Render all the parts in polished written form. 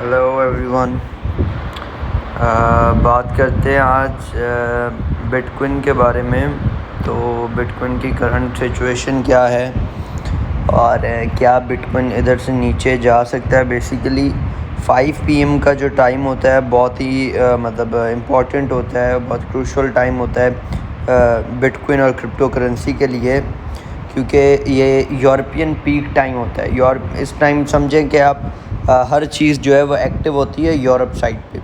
Hello every one. بات کرتے ہیں آج بٹ کوئن کے بارے میں. تو بٹ کوئن کی کرنٹ سچویشن کیا ہے اور کیا بٹ کوئن ادھر سے نیچے جا سکتا ہے. بیسیکلی 5 PM کا جو ٹائم ہوتا ہے بہت ہی امپورٹنٹ ہوتا ہے, بہت کروشل ٹائم ہوتا ہے بٹ کوئن اور کرپٹو کرنسی کے لیے, کیونکہ یہ یورپین پیک ٹائم ہوتا ہے. اس ٹائم سمجھیں کہ آپ ہر چیز جو ہے وہ ایکٹیو ہوتی ہے یورپ سائڈ پہ,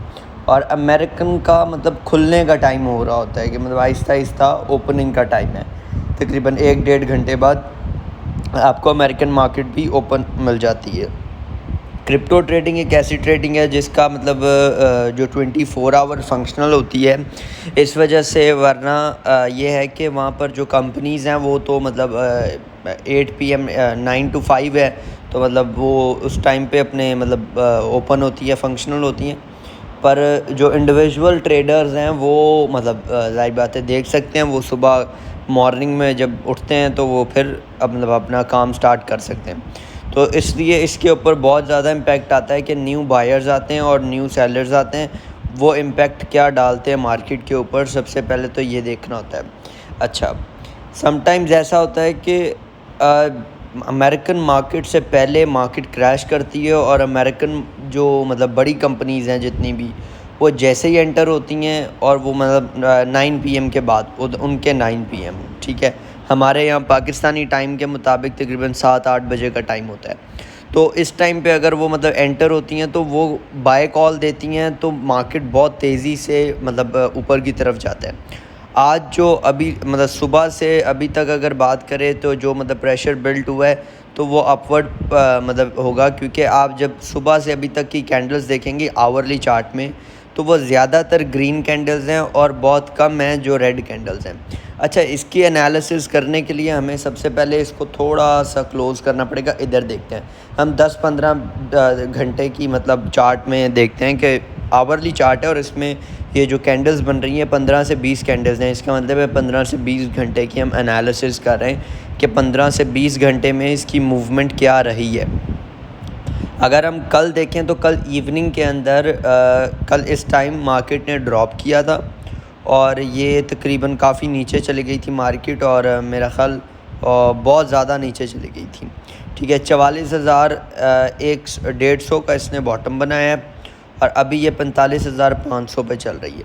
اور امریکن کا کھلنے کا ٹائم ہو رہا ہوتا ہے کہ آہستہ آہستہ اوپننگ کا ٹائم ہے. تقریباً 1-1.5 گھنٹے بعد آپ کو امریکن مارکیٹ بھی اوپن مل جاتی ہے. کرپٹو ٹریڈنگ ایک ایسی ٹریڈنگ ہے جس کا جو 24 آور فنکشنل ہوتی ہے, اس وجہ سے. ورنہ یہ ہے کہ وہاں پر جو کمپنیز ہیں وہ تو 8 PM 9 to 5 ہے, تو وہ اس ٹائم پہ اپنے اوپن ہوتی ہے, فنکشنل ہوتی ہیں. پر جو انڈیویژول ٹریڈرز ہیں وہ ظاہر باتیں دیکھ سکتے ہیں, وہ صبح مارننگ میں جب اٹھتے ہیں تو وہ پھر اپنا کام سٹارٹ کر سکتے ہیں. تو اس لیے اس کے اوپر بہت زیادہ امپیکٹ آتا ہے کہ نیو بائرز آتے ہیں اور نیو سیلرز آتے ہیں, وہ امپیکٹ کیا ڈالتے ہیں مارکیٹ کے اوپر. سب سے پہلے تو یہ دیکھنا ہوتا ہے. اچھا, سم ٹائمز ایسا ہوتا ہے کہ امریکن مارکیٹ سے پہلے مارکیٹ کریش کرتی ہے, اور امریکن جو بڑی کمپنیز ہیں جتنی بھی, وہ جیسے ہی انٹر ہوتی ہیں اور وہ 9 PM کے بعد, ان کے 9 PM, ٹھیک ہے, ہمارے یہاں پاکستانی ٹائم کے مطابق تقریباً 7-8 بجے کا ٹائم ہوتا ہے. تو اس ٹائم پہ اگر وہ انٹر ہوتی ہیں تو وہ بائی کال دیتی ہیں, تو مارکیٹ بہت تیزی سے اوپر کی طرف جاتا ہے. آج جو ابھی صبح سے ابھی تک اگر بات کریں تو جو پریشر بلڈ ہوا ہے تو وہ اپورڈ ہوگا, کیونکہ آپ جب صبح سے ابھی تک کی کینڈلز دیکھیں گے آورلی چارٹ میں, تو وہ زیادہ تر گرین کینڈلز ہیں اور بہت کم ہیں جو ریڈ کینڈلز ہیں. اچھا, اس کی انالیسس کرنے کے لیے ہمیں سب سے پہلے اس کو تھوڑا سا کلوز کرنا پڑے گا. ادھر دیکھتے ہیں ہم 10-15 گھنٹے کی چارٹ میں دیکھتے ہیں کہ آورلی چارٹ ہے, اور اس میں یہ جو کینڈلز بن رہی ہیں 15 سے 20 کینڈلز ہیں. اس کا مطلب ہے 15 سے 20 گھنٹے کی ہم انالیسس کر رہے ہیں کہ 15 سے 20 گھنٹے میں اس کی موومنٹ کیا رہی ہے. اگر ہم کل دیکھیں تو کل ایوننگ کے اندر کل اس ٹائم مارکیٹ نے ڈراپ کیا تھا, اور یہ تقریباً کافی نیچے چلی گئی تھی مارکیٹ, اور میرا خیال بہت زیادہ نیچے چلی گئی تھی. ٹھیک ہے, 44,150 کا اس نے باٹم بنایا ہے, اور ابھی یہ 45,500 پہ چل رہی ہے.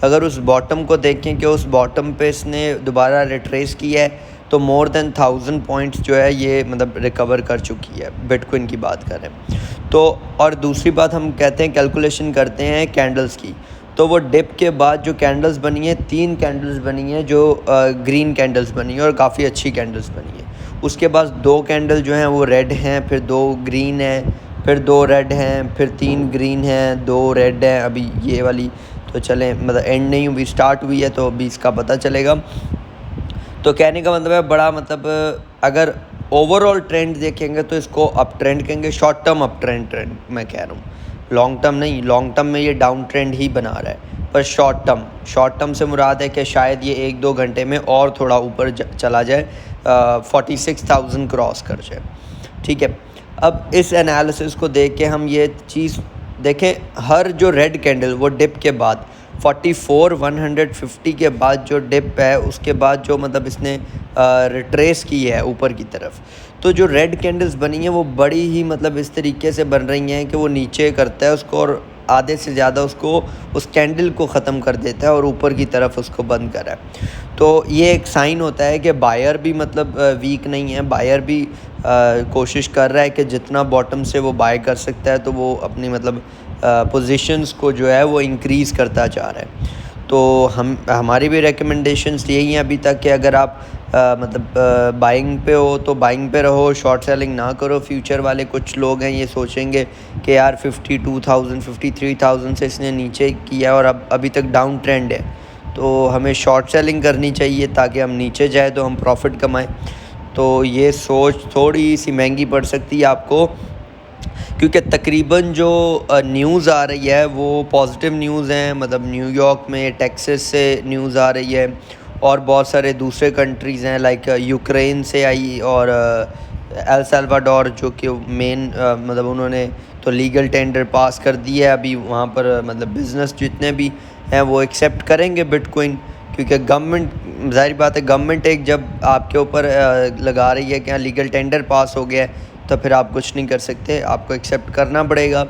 اگر اس باٹم کو دیکھیں کہ اس باٹم پہ اس نے دوبارہ ریٹریس کیا ہے, تو مور دین 1000 پوائنٹس جو ہے یہ ریکور کر چکی ہے. بٹ کوئن کی بات کریں تو. اور دوسری بات ہم کہتے ہیں کیلکولیشن کرتے ہیں کینڈلز کی, تو وہ ڈپ کے بعد جو کینڈلز بنی ہیں 3 کینڈلز بنی ہیں جو گرین کینڈلز بنی ہیں, اور کافی اچھی کینڈلز بنی ہیں. اس کے بعد 2 کینڈل جو ہیں وہ ریڈ ہیں, پھر 2 گرین ہیں, پھر 2 ریڈ ہیں, پھر 3 گرین ہیں, 2 ریڈ ہیں. ابھی یہ والی تو چلیں اینڈ نہیں ہوئی, اسٹارٹ ہوئی ہے, تو ابھی اس کا پتہ چلے گا. تو کہنے کا مطلب ہے بڑا اگر اوور آل ٹرینڈ دیکھیں گے تو اس کو اپ ٹرینڈ کہیں گے, شارٹ ٹرم اپ ٹرینڈ میں کہہ رہا ہوں, لانگ ٹرم نہیں. لانگ ٹرم میں یہ ڈاؤن ٹرینڈ ہی بنا رہا ہے, پر شارٹ ٹرم سے مراد ہے کہ شاید یہ 1-2 گھنٹے میں اور تھوڑا اوپر چلا جائے, 46,000 کراس کر جائے. ٹھیک ہے, اب اس انالیسس کو دیکھ کے ہم یہ چیز دیکھیں, ہر جو ریڈ کینڈل وہ ڈپ کے بعد 44,150 کے بعد جو ڈپ ہے, اس کے بعد جو اس نے ریٹریس کی ہے اوپر کی طرف, تو جو ریڈ کینڈلز بنی ہیں وہ بڑی ہی اس طریقے سے بن رہی ہیں کہ وہ نیچے کرتا ہے اس کو, اور آدھے سے زیادہ اس کینڈل کو ختم کر دیتا ہے اور اوپر کی طرف اس کو بند کرا ہے. تو یہ ایک سائن ہوتا ہے کہ بائر بھی ویک نہیں ہے, بائر بھی کوشش کر رہا ہے کہ جتنا باٹم سے وہ بائی کر سکتا ہے تو وہ اپنی پوزیشنز کو جو ہے وہ انکریز کرتا جا رہا ہے. تو ہماری بھی ریکمنڈیشنز یہی ہیں ابھی تک کہ اگر آپ بائنگ پہ ہو تو بائنگ پہ رہو, شارٹ سیلنگ نہ کرو. فیوچر والے کچھ لوگ ہیں یہ سوچیں گے کہ یار 52,000 53,000 سے اس نے نیچے کیا اور ابھی تک ڈاؤن ٹرینڈ ہے, تو ہمیں شارٹ سیلنگ کرنی چاہیے تاکہ ہم نیچے جائیں تو ہم پروفٹ کمائیں. تو یہ سوچ تھوڑی سی مہنگی پڑ سکتی ہے آپ کو, کیونکہ تقریباً جو نیوز آ رہی ہے وہ پازیٹیو نیوز ہیں. نیو یارک میں ٹیکسس سے نیوز آ رہی ہے, اور بہت سارے دوسرے کنٹریز ہیں لائک یوکرین سے آئی, اور ایل سلواڈور جو کہ مین مطلب انہوں نے تو لیگل ٹینڈر پاس کر دی ہے، ابھی وہاں پر مطلب بزنس جتنے بھی ہیں وہ ایکسیپٹ کریں گے بٹ کوئن، کیونکہ گورنمنٹ ظاہر بات ہے گورنمنٹ ایک جب آپ کے اوپر لگا رہی ہے کہ ہاں لیگل ٹینڈر پاس ہو گیا ہے تو پھر آپ کچھ نہیں کر سکتے، آپ کو ایکسیپٹ کرنا پڑے گا۔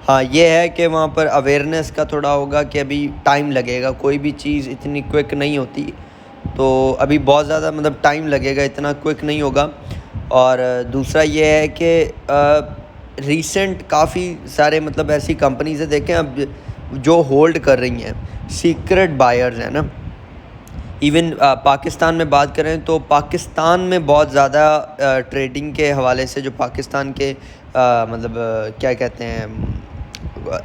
ہاں یہ ہے کہ وہاں پر اویئرنیس کا تھوڑا ہوگا کہ ابھی ٹائم لگے گا، کوئی بھی چیز اتنی کوئک نہیں ہوتی، تو ابھی بہت زیادہ مطلب ٹائم لگے گا، اتنا کوئک نہیں ہوگا۔ اور دوسرا یہ ہے کہ ریسنٹ کافی سارے مطلب ایسی کمپنیز ہیں دیکھیں اب جو ہولڈ کر رہی ہیں، سیکرٹ بائرز ہیں نا۔ ایون پاکستان میں بات کریں تو پاکستان میں بہت زیادہ ٹریڈنگ کے حوالے سے جو پاکستان کے مطلب کیا کہتے ہیں،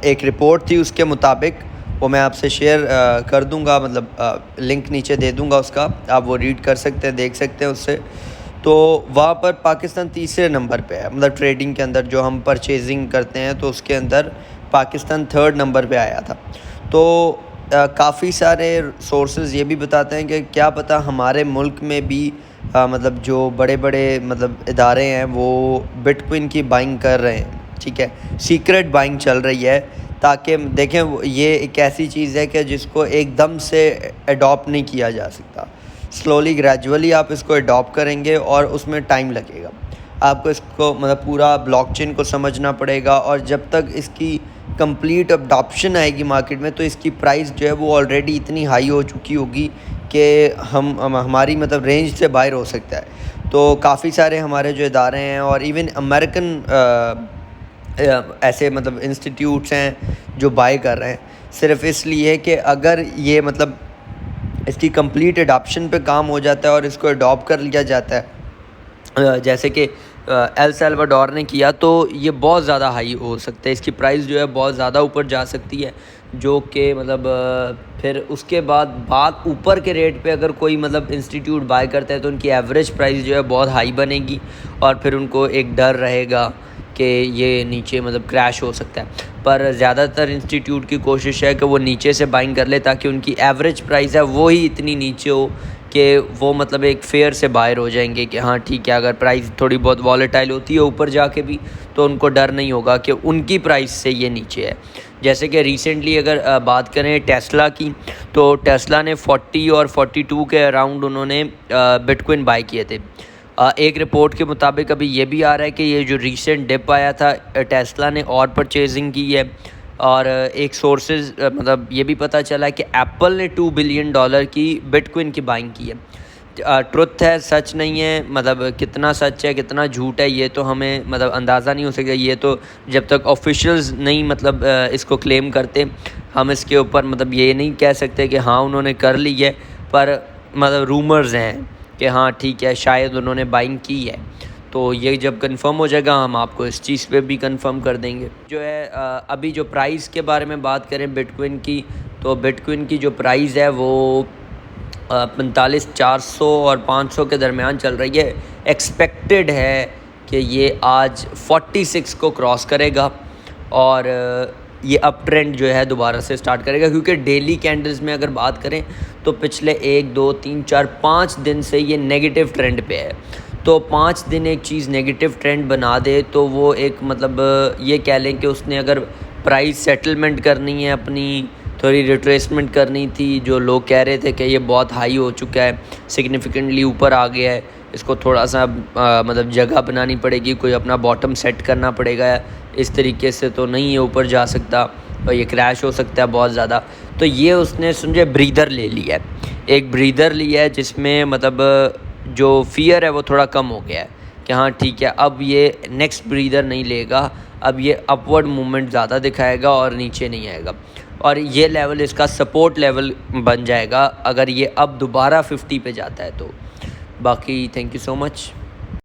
ایک رپورٹ تھی اس کے مطابق، وہ میں آپ سے شیئر کر دوں گا، مطلب لنک نیچے دے دوں گا اس کا، آپ وہ ریڈ کر سکتے ہیں، دیکھ سکتے ہیں اس سے۔ تو وہاں پر پاکستان تیسرے نمبر پہ ہے، مطلب ٹریڈنگ کے اندر جو ہم پرچیزنگ کرتے ہیں تو اس کے اندر پاکستان تھرڈ نمبر پہ آیا تھا۔ تو کافی سارے سورسز یہ بھی بتاتے ہیں کہ کیا پتہ ہمارے ملک میں بھی مطلب جو بڑے بڑے مطلب ادارے ہیں وہ بٹ کوئن کی بائنگ کر رہے ہیں، ٹھیک ہے، سیکرٹ بائنگ چل رہی ہے، تاکہ دیکھیں یہ ایک ایسی چیز ہے کہ جس کو ایک دم سے اڈاپٹ نہیں کیا جا سکتا، سلولی گریجولی آپ اس کو اڈاپٹ کریں گے اور اس میں ٹائم لگے گا، آپ کو اس کو مطلب پورا بلاک چین کو سمجھنا پڑے گا، اور جب تک اس کی کمپلیٹ اڈاپشن آئے گی مارکیٹ میں تو اس کی پرائس جو ہے وہ آلریڈی اتنی ہائی ہو چکی ہوگی کہ ہماری مطلب رینج سے باہر ہو سکتا ہے۔ تو کافی سارے ہمارے جو ادارے ہیں اور ایون امریکن ایسے مطلب انسٹیٹیوٹس ہیں جو بائی کر رہے ہیں، صرف اس لیے کہ اگر یہ مطلب اس کی کمپلیٹ اڈاپشن پہ کام ہو جاتا ہے اور اس کو اڈاپٹ کر لیا جاتا ہے جیسے کہ ایل سلواڈور نے کیا، تو یہ بہت زیادہ ہائی ہو سکتا ہے، اس کی پرائس جو ہے بہت زیادہ اوپر جا سکتی ہے، جو کہ مطلب پھر اس کے بعد اوپر کے ریٹ پہ اگر کوئی مطلب انسٹیٹیوٹ بائی کرتا ہے تو ان کی ایوریج پرائس جو ہے بہت ہائی بنے گی، اور پھر ان کو ایک ڈر رہے گا کہ یہ نیچے مطلب کریش ہو سکتا ہے۔ پر زیادہ تر انسٹیٹیوٹ کی کوشش ہے کہ وہ نیچے سے بائنگ کر لے تاکہ ان کی ایوریج پرائس ہے وہی اتنی نیچے ہو کہ وہ مطلب ایک فیئر سے باہر ہو جائیں گے کہ ہاں ٹھیک ہے، اگر پرائس تھوڑی بہت والیٹائل ہوتی ہے اوپر جا کے بھی تو ان کو ڈر نہیں ہوگا کہ ان کی پرائس سے یہ نیچے ہے۔ جیسے کہ ریسنٹلی اگر بات کریں ٹیسلا کی، تو ٹیسلا نے 40 اور 42 کے اراؤنڈ انہوں نے بٹ کوئن بائی کیے تھے۔ ایک رپورٹ کے مطابق ابھی یہ بھی آ رہا ہے کہ یہ جو ریسنٹ ڈپ آیا تھا ٹیسلا نے اور پرچیزنگ کی ہے، اور ایک سورسز مطلب یہ بھی پتہ چلا کہ ایپل نے $2 بلین کی بٹ کوئن کی بائنگ کی ہے۔ ٹروتھ ہے، سچ نہیں ہے، مطلب کتنا سچ ہے کتنا جھوٹ ہے یہ تو ہمیں مطلب اندازہ نہیں ہو سکتا، یہ تو جب تک آفیشیلز نہیں مطلب اس کو کلیم کرتے ہم اس کے اوپر مطلب یہ نہیں کہہ سکتے کہ ہاں انہوں نے کر لی ہے، پر مطلب رومرز ہیں کہ ہاں ٹھیک ہے شاید انہوں نے بائنگ کی ہے، تو یہ جب کنفرم ہو جائے گا ہم آپ کو اس چیز پہ بھی کنفرم کر دیں گے۔ جو ہے ابھی جو پرائز کے بارے میں بات کریں بٹ کوئن کی، تو بٹ کوئن کی جو پرائز ہے وہ 45,400 اور 500 کے درمیان چل رہی ہے۔ ایکسپیکٹڈ ہے کہ یہ آج 46 کو کراس کرے گا، اور یہ اپ ٹرینڈ جو ہے دوبارہ سے سٹارٹ کرے گا، کیونکہ ڈیلی کینڈلز میں اگر بات کریں تو پچھلے 1 2 3 4 5 دن سے یہ نیگیٹو ٹرینڈ پہ ہے، تو 5 دن ایک چیز نیگیٹو ٹرینڈ بنا دے تو وہ ایک مطلب یہ کہہ لیں کہ اس نے اگر پرائز سیٹلمنٹ کرنی ہے، اپنی تھوڑی ریٹریسمنٹ کرنی تھی، جو لوگ کہہ رہے تھے کہ یہ بہت ہائی ہو چکا ہے، سگنیفیکنٹلی اوپر آ گیا ہے، اس کو تھوڑا سا مطلب جگہ بنانی پڑے گی، کوئی اپنا باٹم سیٹ کرنا پڑے گا، اس طریقے سے تو نہیں یہ اوپر جا سکتا اور یہ کریش ہو سکتا ہے بہت زیادہ۔ تو یہ اس نے سمجھے بریدر لے لیا ہے، ایک بریدر لیا ہے جس میں مطلب جو فیئر ہے وہ تھوڑا کم ہو گیا ہے کہ ہاں ٹھیک ہے اب یہ نیکسٹ بریدر نہیں لے گا، اب یہ اپورڈ موومنٹ زیادہ دکھائے گا اور نیچے نہیں آئے گا، اور یہ لیول اس کا سپورٹ لیول بن جائے گا اگر یہ اب دوبارہ 50 پہ جاتا ہے تو۔ باقی تھینک یو سو مچ۔